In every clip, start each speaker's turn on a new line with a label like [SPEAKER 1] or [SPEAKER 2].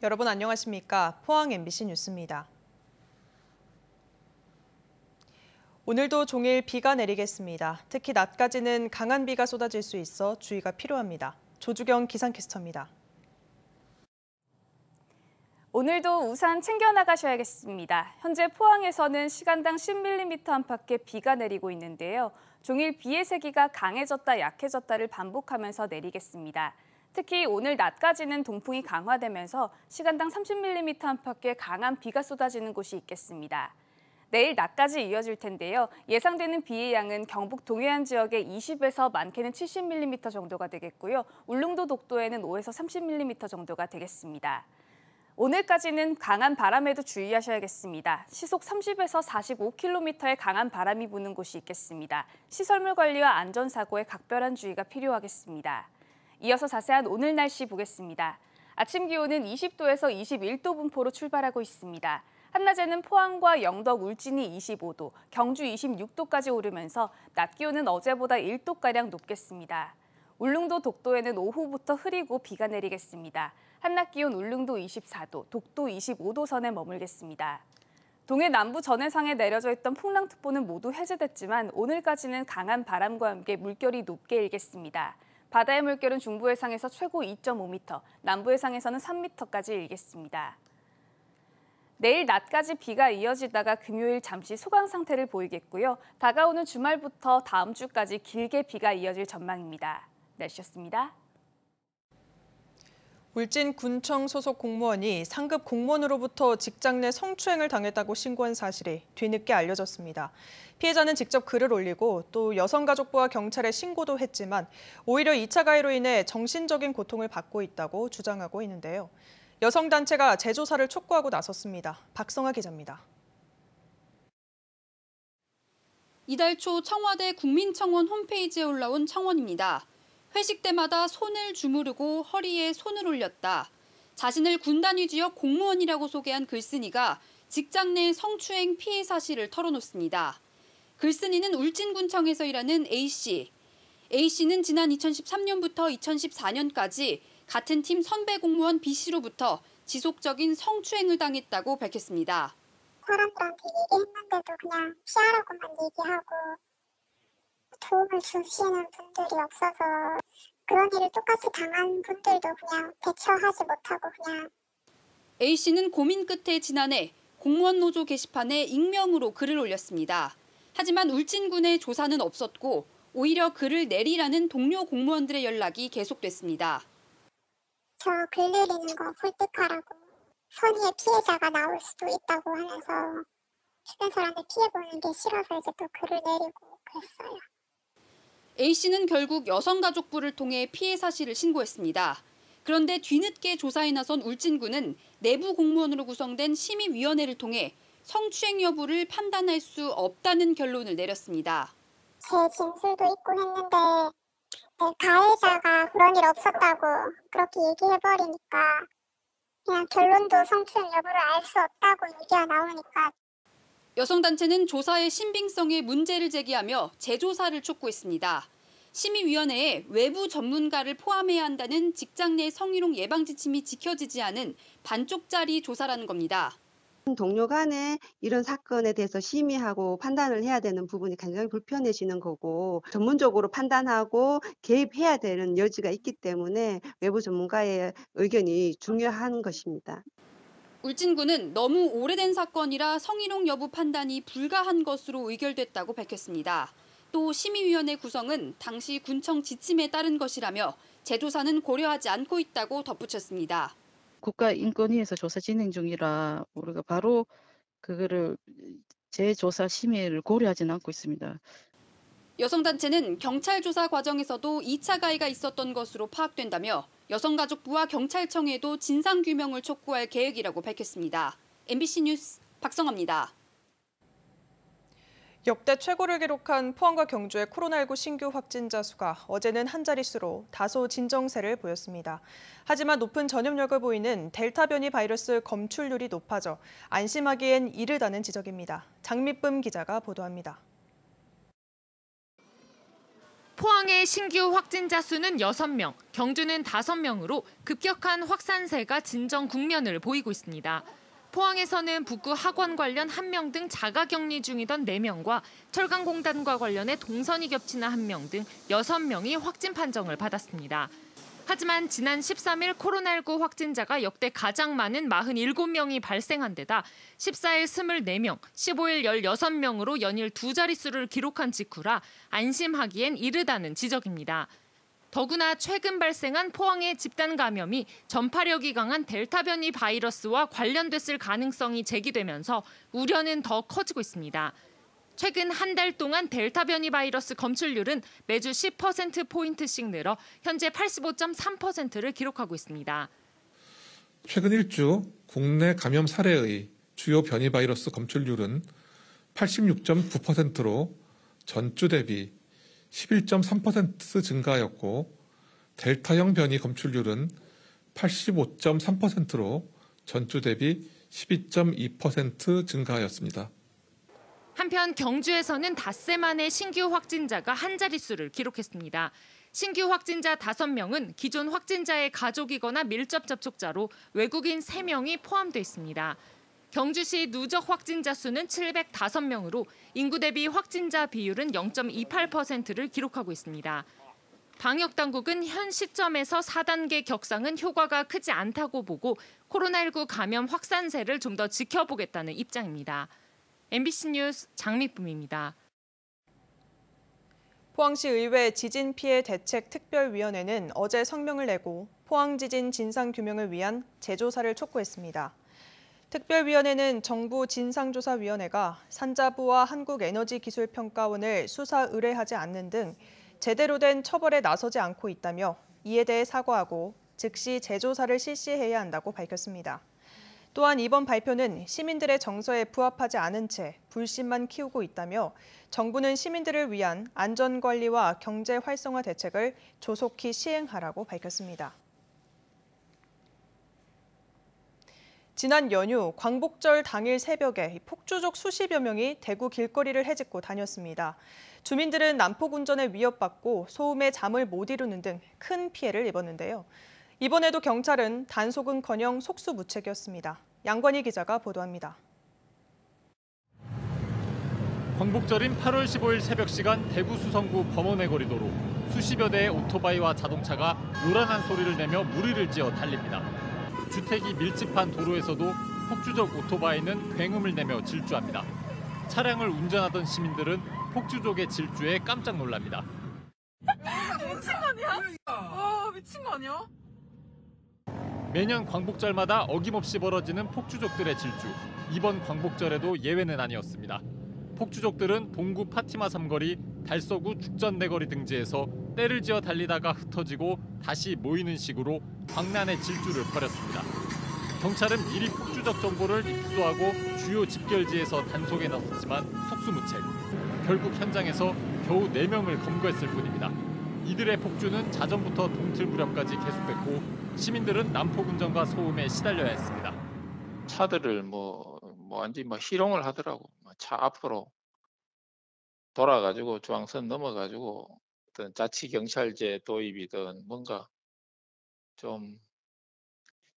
[SPEAKER 1] 여러분 안녕하십니까? 포항 MBC 뉴스입니다. 오늘도 종일 비가 내리겠습니다. 특히 낮까지는 강한 비가 쏟아질 수 있어 주의가 필요합니다. 조주경 기상캐스터입니다.
[SPEAKER 2] 오늘도 우산 챙겨 나가셔야겠습니다. 현재 포항에서는 시간당 10mm 안팎의 비가 내리고 있는데요. 종일 비의 세기가 강해졌다 약해졌다를 반복하면서 내리겠습니다. 특히 오늘 낮까지는 동풍이 강화되면서 시간당 30mm 안팎의 강한 비가 쏟아지는 곳이 있겠습니다. 내일 낮까지 이어질 텐데요. 예상되는 비의 양은 경북 동해안 지역에 20에서 많게는 70mm 정도가 되겠고요. 울릉도 독도에는 5에서 30mm 정도가 되겠습니다. 오늘까지는 강한 바람에도 주의하셔야겠습니다. 시속 30에서 45km의 강한 바람이 부는 곳이 있겠습니다. 시설물 관리와 안전사고에 각별한 주의가 필요하겠습니다. 이어서 자세한 오늘 날씨 보겠습니다. 아침 기온은 20도에서 21도 분포로 출발하고 있습니다. 한낮에는 포항과 영덕, 울진이 25도, 경주 26도까지 오르면서 낮 기온은 어제보다 1도가량 높겠습니다. 울릉도 독도에는 오후부터 흐리고 비가 내리겠습니다. 한낮 기온 울릉도 24도, 독도 25도 선에 머물겠습니다. 동해 남부 전해상에 내려져 있던 풍랑특보는 모두 해제됐지만 오늘까지는 강한 바람과 함께 물결이 높게 일겠습니다. 바다의 물결은 중부 해상에서 최고 2.5m, 남부 해상에서는 3m까지 일겠습니다. 내일 낮까지 비가 이어지다가 금요일 잠시 소강 상태를 보이겠고요. 다가오는 주말부터 다음 주까지 길게 비가 이어질 전망입니다. 날씨였습니다.
[SPEAKER 1] 울진군청 소속 공무원이 상급 공무원으로부터 직장 내 성추행을 당했다고 신고한 사실이 뒤늦게 알려졌습니다. 피해자는 직접 글을 올리고 또 여성가족부와 경찰에 신고도 했지만 오히려 2차 가해로 인해 정신적인 고통을 받고 있다고 주장하고 있는데요. 여성단체가 재조사를 촉구하고 나섰습니다. 박성아 기자입니다.
[SPEAKER 3] 이달 초 청와대 국민청원 홈페이지에 올라온 청원입니다. 회식 때마다 손을 주무르고 허리에 손을 올렸다. 자신을 군단위 지역 공무원이라고 소개한 글쓴이가 직장 내 성추행 피해 사실을 털어놓습니다. 글쓴이는 울진군청에서 일하는 A씨. A씨는 지난 2013년부터 2014년까지 같은 팀 선배 공무원 B씨로부터 지속적인 성추행을 당했다고 밝혔습니다.
[SPEAKER 4] 사람들한테 얘기했는데도 그냥 피하라고만 얘기하고 도움을 주시는 분들이 없어서 그런 일을 똑같이 당한 분들도 그냥 대처하지 못하고 그냥.
[SPEAKER 3] A씨는 고민 끝에 지난해 공무원 노조 게시판에 익명으로 글을 올렸습니다. 하지만 울진군의 조사는 없었고 오히려 글을 내리라는 동료 공무원들의 연락이 계속됐습니다.
[SPEAKER 4] 저 글 내리는 거 설득하라고 선의의 피해자가 나올 수도 있다고 하면서 주변 사람들 피해보는 게 싫어서 이제 또 글을 내리고 그랬어요.
[SPEAKER 3] A씨는 결국 여성가족부를 통해 피해 사실을 신고했습니다. 그런데 뒤늦게 조사에 나선 울진군은 내부 공무원으로 구성된 심의위원회를 통해 성추행 여부를 판단할 수 없다는 결론을 내렸습니다.
[SPEAKER 4] 제 진술도 있고 했는데 가해자가 그런 일 없었다고 그렇게 얘기해버리니까 그냥 결론도 성추행 여부를 알 수 없다고 얘기가 나오니까.
[SPEAKER 3] 여성단체는 조사의 신빙성에 문제를 제기하며 재조사를 촉구했습니다. 심의위원회에 외부 전문가를 포함해야 한다는 직장 내 성희롱 예방 지침이 지켜지지 않은 반쪽짜리 조사라는 겁니다.
[SPEAKER 5] 동료 간에 이런 사건에 대해서 심의하고 판단을 해야 되는 부분이 굉장히 불편해지는 거고 전문적으로 판단하고 개입해야 되는 여지가 있기 때문에 외부 전문가의 의견이 중요한 것입니다.
[SPEAKER 3] 울진군은 너무 오래된 사건이라 성희롱 여부 판단이 불가한 것으로 의결됐다고 밝혔습니다. 또 심의위원회 구성은 당시 군청 지침에 따른 것이라며 재조사는 고려하지 않고 있다고 덧붙였습니다.
[SPEAKER 6] 국가인권위에서 조사 진행 중이라 우리가 바로 그거를 재조사 심의를 고려하지는 않고 있습니다.
[SPEAKER 3] 여성단체는 경찰 조사 과정에서도 2차 가해가 있었던 것으로 파악된다며 여성가족부와 경찰청에도 진상규명을 촉구할 계획이라고 밝혔습니다. MBC 뉴스 박성아입니다.
[SPEAKER 1] 역대 최고를 기록한 포항과 경주의 코로나19 신규 확진자 수가 어제는 한 자릿수로 다소 진정세를 보였습니다. 하지만 높은 전염력을 보이는 델타 변이 바이러스 검출률이 높아져 안심하기엔 이르다는 지적입니다. 장미쁨 기자가 보도합니다.
[SPEAKER 7] 포항의 신규 확진자 수는 6명, 경주는 5명으로 급격한 확산세가 진정 국면을 보이고 있습니다. 포항에서는 북구 학원 관련 1명 등 자가격리 중이던 4명과 철강공단과 관련해 동선이 겹치는 1명 등 6명이 확진 판정을 받았습니다. 하지만 지난 13일 코로나19 확진자가 역대 가장 많은 47명이 발생한 데다 14일 24명, 15일 16명으로 연일 두 자릿수를 기록한 직후라 안심하기엔 이르다는 지적입니다. 더구나 최근 발생한 포항의 집단 감염이 전파력이 강한 델타 변이 바이러스와 관련됐을 가능성이 제기되면서 우려는 더 커지고 있습니다. 최근 한 달 동안 델타 변이 바이러스 검출률은 매주 10%포인트씩 늘어 현재 85.3%를 기록하고 있습니다.
[SPEAKER 8] 최근 1주 국내 감염 사례의 주요 변이 바이러스 검출률은 86.9%로 전주 대비 11.3% 증가하였고 델타형 변이 검출률은 85.3%로 전주 대비 12.2% 증가하였습니다.
[SPEAKER 7] 한편 경주에서는 닷새 만에 신규 확진자가 한 자릿수를 기록했습니다. 신규 확진자 5명은 기존 확진자의 가족이거나 밀접 접촉자로 외국인 3명이 포함돼 있습니다. 경주시 누적 확진자 수는 705명으로 인구 대비 확진자 비율은 0.28%를 기록하고 있습니다. 방역당국은 현 시점에서 4단계 격상은 효과가 크지 않다고 보고 코로나19 감염 확산세를 좀 더 지켜보겠다는 입장입니다. MBC 뉴스 장미쁨입니다.
[SPEAKER 1] 포항시 의회 지진 피해 대책 특별위원회는 어제 성명을 내고 포항 지진 진상 규명을 위한 재조사를 촉구했습니다. 특별위원회는 정부 진상조사위원회가 산자부와 한국에너지기술평가원을 수사 의뢰하지 않는 등 제대로 된 처벌에 나서지 않고 있다며 이에 대해 사과하고 즉시 재조사를 실시해야 한다고 밝혔습니다. 또한 이번 발표는 시민들의 정서에 부합하지 않은 채 불신만 키우고 있다며 정부는 시민들을 위한 안전관리와 경제 활성화 대책을 조속히 시행하라고 밝혔습니다. 지난 연휴 광복절 당일 새벽에 폭주족 수십여 명이 대구 길거리를 헤집고 다녔습니다. 주민들은 난폭 운전에 위협받고 소음에 잠을 못 이루는 등 큰 피해를 입었는데요. 이번에도 경찰은 단속은커녕 속수무책이었습니다. 양권희 기자가 보도합니다.
[SPEAKER 9] 광복절인 8월 15일 새벽 시간 대구 수성구 범원의 거리도로 수십여 대의 오토바이와 자동차가 요란한 소리를 내며 무리를 지어 달립니다. 주택이 밀집한 도로에서도 폭주족 오토바이는 굉음을 내며 질주합니다. 차량을 운전하던 시민들은 폭주족의 질주에 깜짝 놀랍니다.
[SPEAKER 10] 미친 거 아니야? 미친 거 아니야?
[SPEAKER 9] 매년 광복절마다 어김없이 벌어지는 폭주족들의 질주. 이번 광복절에도 예외는 아니었습니다. 폭주족들은 동구 파티마 삼거리, 달서구 죽전내거리 등지에서 때를 지어 달리다가 흩어지고 다시 모이는 식으로 광란의 질주를 벌였습니다. 경찰은 미리 폭주적 정보를 입수하고 주요 집결지에서 단속에 나섰지만 속수무책. 결국 현장에서 겨우 4명을 검거했을 뿐입니다. 이들의 폭주는 자정부터 동틀 무렵까지 계속됐고 시민들은 난폭 운전과 소음에 시달려야 했습니다.
[SPEAKER 11] 차들을 완전히 희롱을 하더라고. 차 앞으로 돌아가지고 중앙선 넘어가지고 어떤 자치경찰제 도입이든 뭔가 좀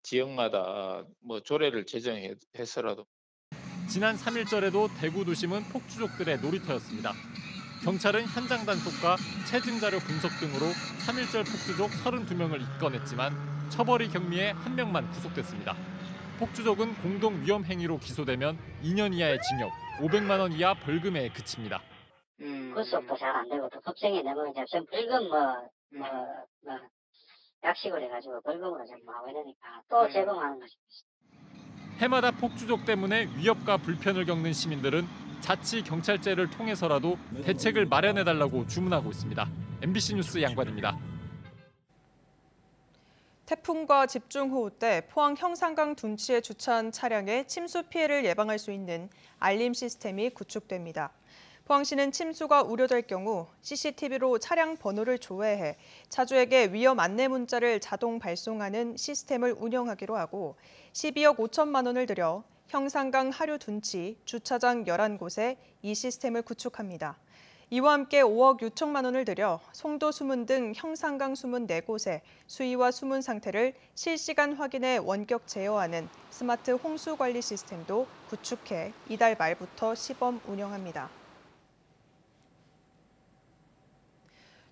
[SPEAKER 11] 지역마다 조례를 제정해서라도.
[SPEAKER 9] 지난 3일절에도 대구 도심은 폭주족들의 놀이터였습니다. 경찰은 현장 단속과 체증 자료 분석 등으로 3일절 폭주족 32명을 입건했지만 처벌이 경미해 1명만 구속됐습니다. 폭주족은 공동 위험 행위로 기소되면 2년 이하의 징역, 500만 원 이하 벌금에 그칩니다.
[SPEAKER 12] 구속도 잘 안 되고 또 법정에 내면 이제 벌금 약식을 해가지고 벌금으로 좀 하고 이러니까 또 제공하는 것이 있습니다.
[SPEAKER 9] 해마다 폭주족 때문에 위협과 불편을 겪는 시민들은 자치 경찰제를 통해서라도 대책을 마련해달라고 주문하고 있습니다. MBC 뉴스 양관입니다.
[SPEAKER 1] 태풍과 집중호우 때 포항 형산강 둔치에 주차한 차량의 침수 피해를 예방할 수 있는 알림 시스템이 구축됩니다. 포항시는 침수가 우려될 경우 CCTV로 차량 번호를 조회해 차주에게 위험 안내 문자를 자동 발송하는 시스템을 운영하기로 하고 12억 5천만 원을 들여 형산강 하류 둔치 주차장 11곳에 이 시스템을 구축합니다. 이와 함께 5억 6천만 원을 들여 송도 수문 등 형산강 수문 4곳의 수위와 수문 상태를 실시간 확인해 원격 제어하는 스마트 홍수 관리 시스템도 구축해 이달 말부터 시범 운영합니다.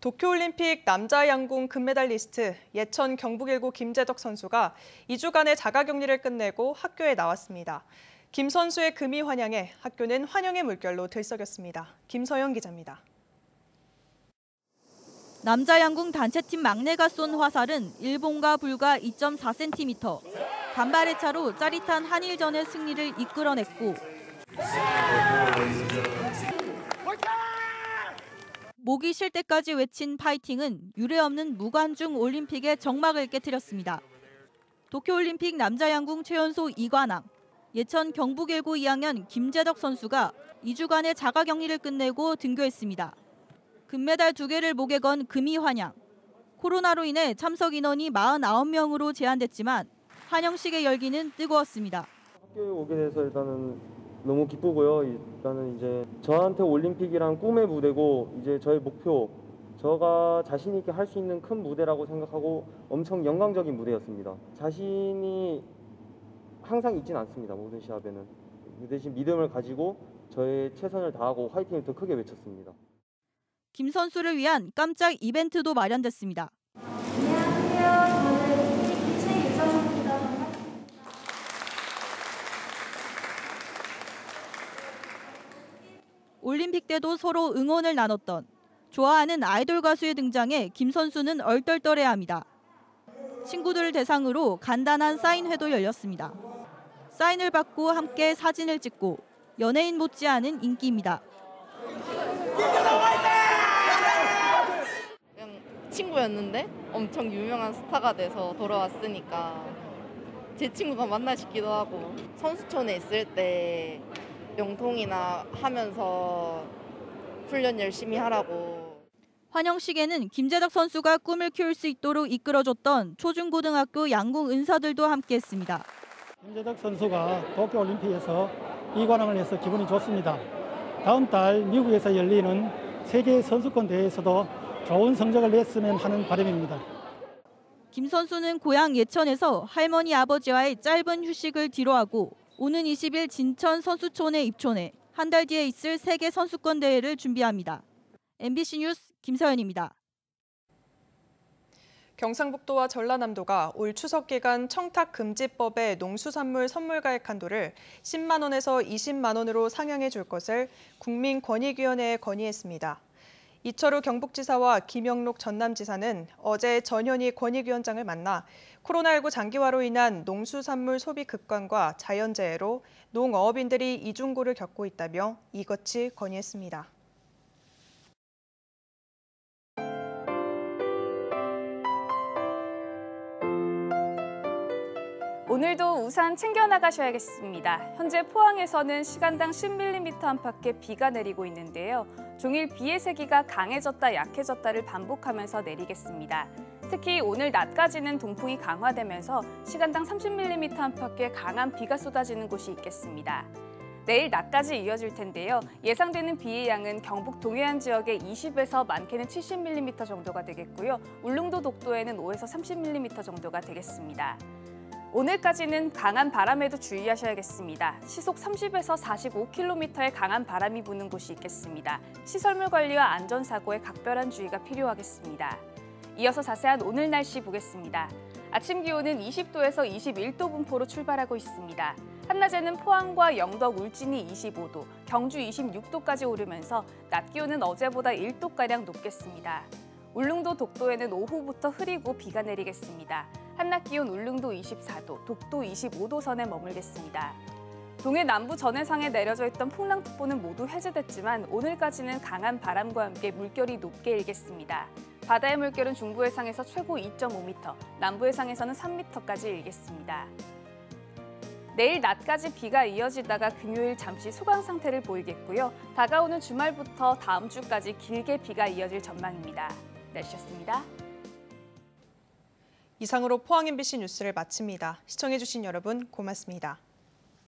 [SPEAKER 1] 도쿄올림픽 남자 양궁 금메달리스트 예천 경북일고 김재덕 선수가 2주간의 자가격리를 끝내고 학교에 나왔습니다. 김 선수의 금이 환영에 학교는 환영의 물결로 들썩였습니다. 김서영 기자입니다.
[SPEAKER 13] 남자 양궁 단체팀 막내가 쏜 화살은 일본과 불과 2.4cm. 간발의 차로 짜릿한 한일전의 승리를 이끌어냈고 목이 쉴 때까지 외친 파이팅은 유례없는 무관중 올림픽의 정막을 깨뜨렸습니다. 도쿄올림픽 남자 양궁 최연소 2관왕, 예천 경북일고 2학년 김재덕 선수가 2주간의 자가격리를 끝내고 등교했습니다. 금메달 2개를 목에 건 금이 환영. 코로나로 인해 참석 인원이 49명으로 제한됐지만 환영식의 열기는 뜨거웠습니다.
[SPEAKER 14] 학교에 오게 돼서 일단은 너무 기쁘고요. 일단은 이제 저한테 올림픽이란 꿈의 무대고 이제 저의 목표, 제가 자신 있게 할 수 있는 큰 무대라고 생각하고 엄청 영광적인 무대였습니다. 자신이 항상 있진 않습니다. 모든 시합에는. 그 대신 믿음을 가지고 저의 최선을 다하고 화이팅을 더 크게 외쳤습니다.
[SPEAKER 13] 김 선수를 위한 깜짝 이벤트도 마련됐습니다. 올림픽 때도 서로 응원을 나눴던 좋아하는 아이돌 가수의 등장에 김 선수는 얼떨떨해합니다. 친구들을 대상으로 간단한 사인회도 열렸습니다. 사인을 받고 함께 사진을 찍고 연예인 못지않은 인기입니다.
[SPEAKER 15] 그냥 친구였는데 엄청 유명한 스타가 돼서 돌아왔으니까 제 친구가 만나 싶기도 하고 선수촌에 있을 때 영통이나 하면서 훈련 열심히 하라고.
[SPEAKER 13] 환영식에는 김재덕 선수가 꿈을 키울 수 있도록 이끌어줬던 초중고등학교 양궁 은사들도 함께했습니다.
[SPEAKER 16] 김재덕 선수가 도쿄올림픽에서 2관왕을 해서 기분이 좋습니다. 다음 달 미국에서 열리는 세계 선수권 대회에서도 좋은 성적을 냈으면 하는 바람입니다.
[SPEAKER 13] 김 선수는 고향 예천에서 할머니 아버지와의 짧은 휴식을 뒤로하고 오는 20일 진천 선수촌에 입촌해 한 달 뒤에 있을 세계 선수권 대회를 준비합니다. MBC 뉴스 김서연입니다.
[SPEAKER 1] 경상북도와 전라남도가 올 추석 기간 청탁금지법의 농수산물 선물가액 한도를 10만 원에서 20만 원으로 상향해 줄 것을 국민권익위원회에 건의했습니다. 이철우 경북지사와 김영록 전남지사는 어제 전현희 권익위원장을 만나 코로나19 장기화로 인한 농수산물 소비 급감과 자연재해로 농어업인들이 이중고를 겪고 있다며 이것이 건의했습니다.
[SPEAKER 2] 오늘도 우산 챙겨 나가셔야겠습니다. 현재 포항에서는 시간당 10mm 안팎의 비가 내리고 있는데요. 종일 비의 세기가 강해졌다 약해졌다를 반복하면서 내리겠습니다. 특히 오늘 낮까지는 동풍이 강화되면서 시간당 30mm 안팎의 강한 비가 쏟아지는 곳이 있겠습니다. 내일 낮까지 이어질 텐데요. 예상되는 비의 양은 경북 동해안 지역에 20에서 많게는 70mm 정도가 되겠고요. 울릉도 독도에는 5에서 30mm 정도가 되겠습니다. 오늘까지는 강한 바람에도 주의하셔야겠습니다. 시속 30에서 45km의 강한 바람이 부는 곳이 있겠습니다. 시설물 관리와 안전사고에 각별한 주의가 필요하겠습니다. 이어서 자세한 오늘 날씨 보겠습니다. 아침 기온은 20도에서 21도 분포로 출발하고 있습니다. 한낮에는 포항과 영덕, 울진이 25도, 경주 26도까지 오르면서 낮 기온은 어제보다 1도가량 높겠습니다. 울릉도 독도에는 오후부터 흐리고 비가 내리겠습니다. 한낮 기온 울릉도 24도, 독도 25도 선에 머물겠습니다. 동해 남부 전해상에 내려져 있던 풍랑특보는 모두 해제됐지만 오늘까지는 강한 바람과 함께 물결이 높게 일겠습니다. 바다의 물결은 중부 해상에서 최고 2.5m, 남부 해상에서는 3m까지 일겠습니다. 내일 낮까지 비가 이어지다가 금요일 잠시 소강 상태를 보이겠고요. 다가오는 주말부터 다음 주까지 길게 비가 이어질 전망입니다. 날씨였습니다.
[SPEAKER 1] 이상으로 포항 MBC 뉴스를 마칩니다. 시청해주신 여러분 고맙습니다.